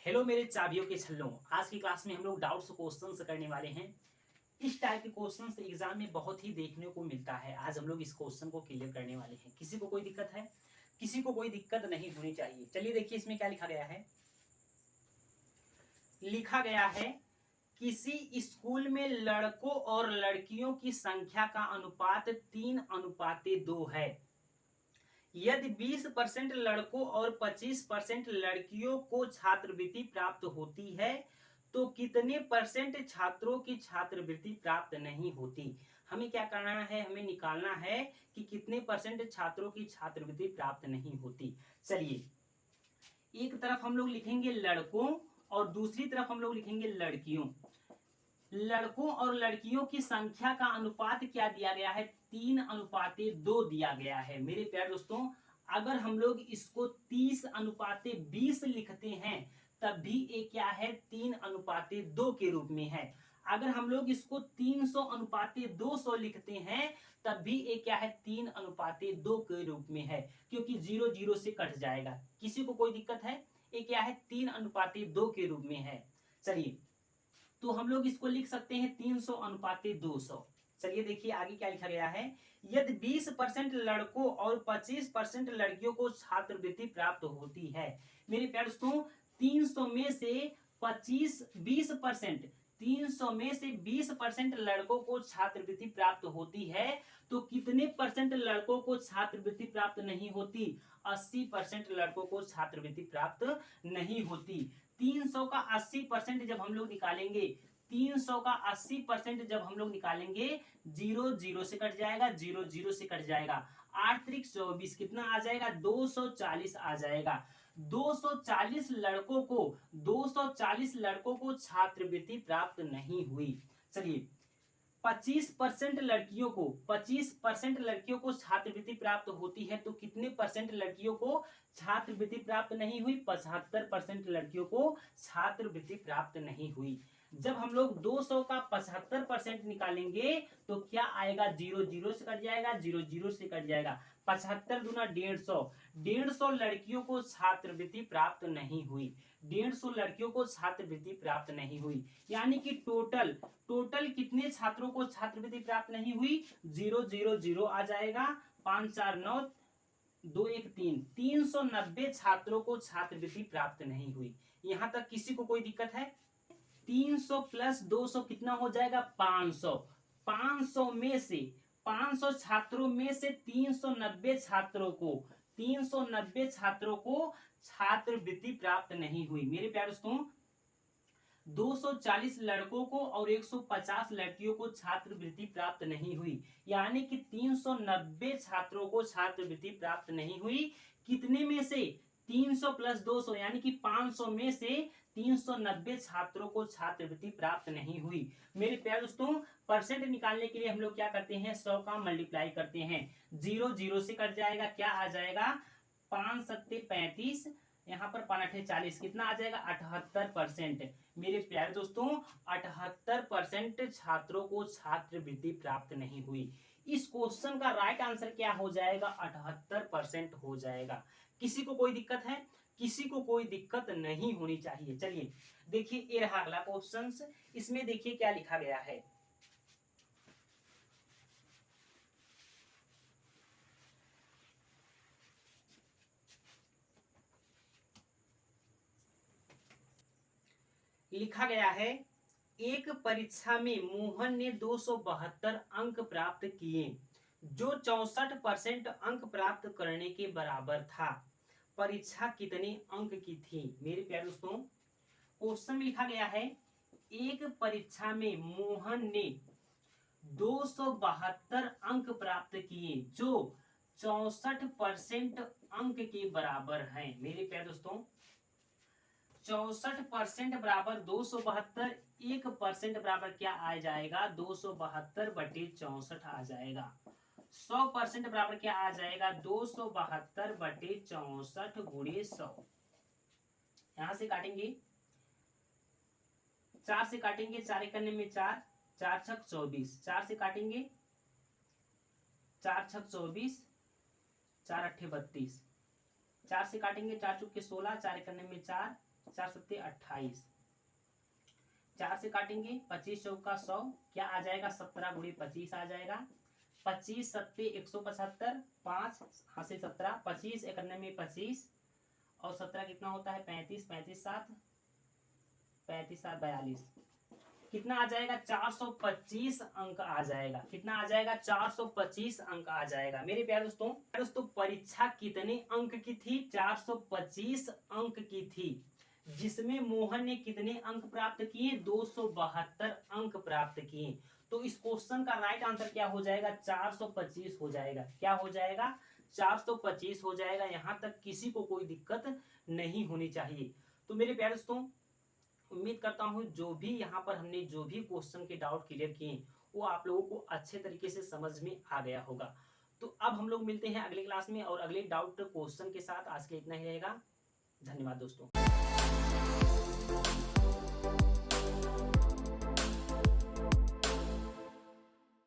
Hello मेरे चाबियों के छल्लों। आज की क्लास में हम लोग डाउट्स क्वेश्चंस करने वाले हैं। इस टाइप के क्वेश्चंस एग्जाम में बहुत ही देखने को मिलता है। आज हम लोग इस क्वेश्चन को क्लियर करने वाले हैं। किसी को कोई दिक्कत है? किसी को कोई दिक्कत नहीं होनी चाहिए। चलिए देखिए इसमें क्या लिखा गया है। लिखा गया है किसी स्कूल में लड़कों और लड़कियों की संख्या का अनुपात 3:2 है। यदि 20% लड़कों और 25% लड़कियों को छात्रवृत्ति प्राप्त होती है तो कितने परसेंट छात्रों की छात्रवृत्ति प्राप्त नहीं होती। हमें क्या करना है, हमें निकालना है कि कितने परसेंट छात्रों की छात्रवृत्ति प्राप्त नहीं होती। चलिए एक तरफ हम लोग लिखेंगे लड़कों और दूसरी तरफ हम लोग लिखेंगे लड़कियों। लड़कों और लड़कियों की संख्या का अनुपात क्या दिया गया है? 3:2 दिया गया है। मेरे प्यारे दोस्तों, अगर हम लोग इसको 30:20 लिखते हैं तब भी ये क्या है? 3:2 के रूप में है। अगर हम लोग इसको 300:200 लिखते हैं तब भी ये क्या है? 3:2 के रूप में है, क्योंकि 0 0 से कट जाएगा। किसी को कोई दिक्कत है? ये क्या है? 3:2 के रूप में है। चलिए तो हम लोग इसको लिख सकते हैं 300:200। चलिए देखिए आगे क्या लिखा गया है। यदि 20% लड़कों और 25% लड़कियों को छात्रवृत्ति प्राप्त होती है। मेरे प्यारे दोस्तों, 300 में से 20% 300 में से 20% लड़कों को छात्रवृत्ति प्राप्त होती है तो कितने परसेंट लड़कों को छात्रवृत्ति प्राप्त नहीं होती? 80% लड़कों को छात्रवृत्ति प्राप्त नहीं होती। 300 का 80% जब हम लोग निकालेंगे, 300 का 80% जब हम लोग निकालेंगे, 0 0 से कट जाएगा, 0 0 से कट जाएगा। 8 त्रिक 24 कितना आ जाएगा? 240 आ जाएगा। 240 लड़कों को छात्रवृत्ति प्राप्त नहीं हुई। चलिए 25% लड़कियों को छात्रवृत्ति प्राप्त होती है तो कितने परसेंट लड़कियों को छात्रवृत्ति प्राप्त नहीं हुई? 75% लड़कियों को छात्रवृत्ति प्राप्त नहीं हुई। जब हम लोग 200 का 75% निकालेंगे तो क्या आएगा? 0 0 से कट जाएगा, 0 0 से कट जाएगा। 75 दूना 150, 150 लड़कियों को छात्रवृत्ति प्राप्त नहीं हुई। 150 लड़कियों को छात्रवृत्ति प्राप्त नहीं हुई, यानी कि टोटल कितने छात्रों को छात्रवृत्ति प्राप्त नहीं हुई? 0 0 0 आ जाएगा। 5 4 9 2 1 3, 390 छात्रों को छात्रवृत्ति प्राप्त नहीं हुई। यहां तक किसी को कोई दिक्कत है? 300 प्लस 200 कितना हो जाएगा? 500। 500 छात्रों में से 390 छात्रों को छात्रवृत्ति प्राप्त नहीं हुई। मेरे प्यारे दोस्तों, 240 लड़कों को और 150 लड़कियों को छात्रवृत्ति प्राप्त नहीं हुई, यानी कि 390 छात्रों को छात्रवृत्ति प्राप्त नहीं हुई। कितने में से? 300 प्लस 200 यानी कि 500 में से 390 छात्रों को छात्रवृत्ति प्राप्त नहीं हुई। मेरे प्यारे दोस्तों, परसेंट निकालने के लिए हम लोग क्या करते हैं? 100 का मल्टीप्लाई करते हैं। 0 0 से कट जाएगा, क्या आ जाएगा? 5 सत्ते 35, यहाँ पर 5 अठे 40, कितना आ जाएगा? 78%। मेरे प्यारे दोस्तों, 78% छात्रों को छात्रवृत्ति प्राप्त नहीं हुई। इस क्वेश्चन का राइट आंसर क्या हो जाएगा? 78% हो जाएगा। किसी को कोई दिक्कत है? किसी को कोई दिक्कत नहीं होनी चाहिए। चलिए देखिए ये रहा अगला क्वेश्चन। इसमें देखिए क्या लिखा गया है। लिखा गया है एक परीक्षा में मोहन ने 272 अंक प्राप्त किए, जो 64% अंक प्राप्त करने के बराबर था। परीक्षा कितने अंक की थी? मेरे प्यारे दोस्तों, क्वेश्चन में लिखा गया है एक परीक्षा में मोहन ने 272 अंक प्राप्त किए, जो 64% अंक के बराबर हैं। मेरे प्यारे दोस्तों, 64% बराबर 272, 1% बराबर क्या आ जाएगा? 272/64 आ जाएगा। 100% बराबर क्या आ जाएगा? 272/64 गुणे 100। यहां से काटेंगे, 4 से काटेंगे, 4 करने में 4, 4 छक 24, 4 से काटेंगे, 4 छक 24, 4 अट्ठे 32, 4 से काटेंगे, 4 चुके 16, 4 करने में 4, 4 सत्ते 28, 4 से काटेंगे 25 चौका 100, क्या आ जाएगा 17 गुणे 25 आ जाएगा। 25 सत्ते 175, 5 हाँ से 17, 25 91 25 और 17 कितना होता है 35, 35 7 42, कितना आ जाएगा 425 अंक आ जाएगा। कितना आ जाएगा 425 अंक आ जाएगा। मेरे प्यारे दोस्तों परीक्षा कितने अंक की थी 425 अंक की थी, जिसमें मोहन ने कितने अंक प्राप्त किए 272 अंक प्राप्त किए। तो इस क्वेश्चन का राइट आंसर क्या हो जाएगा 425 हो जाएगा। क्या हो जाएगा 425 हो जाएगा। यहां तक किसी को कोई दिक्कत नहीं होनी चाहिए। तो मेरे प्यारे दोस्तों उम्मीद करता हूं जो भी यहाँ पर हमने जो भी क्वेश्चन के डाउट क्लियर किए वो आप लोगों को अच्छे तरीके से समझ में आ गया होगा। तो अब हम लोग मिलते हैं अगले क्लास में और अगले डाउट क्वेश्चन के साथ। आज के इतना ही रहेगा। धन्यवाद दोस्तों।